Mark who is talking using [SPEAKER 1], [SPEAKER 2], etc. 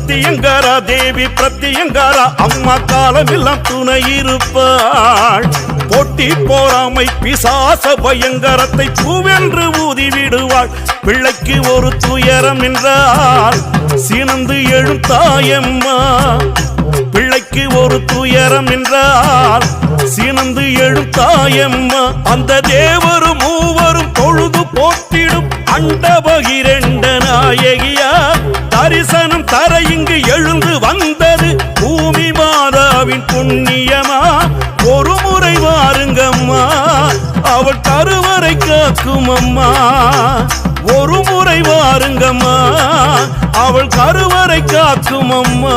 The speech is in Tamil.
[SPEAKER 1] பிரத்தியங்காரா தேவி பிரத்தியங்காரா அம்மா காலமெல்லாம் துணை இருப்பாள். போட்டி போராமை பிசாச பயங்கரத்தை பூவென்று ஊதி விடுவாள். பிள்ளைக்கு ஒரு துயரம் என்றால் சீனந்து எழும் தாயம்மா. பிள்ளைக்கு ஒரு துயரம் என்றால் சீனந்து எழும் தாயம்மா. அந்த தேவரும் மூவரும் தொழுது போற்றிடும் அண்டபகிரண்ட நாயகியா. தரிசனம் தர இங்கு எழுந்து வந்தது பூமி மாதாவின் புண்ணியமா. ஒரு முறை வாருங்கம்மா அவள் கருவறை காக்கும் அம்மா. ஒரு முறை வாருங்கம்மா அவள் கருவறை காக்கும் அம்மா.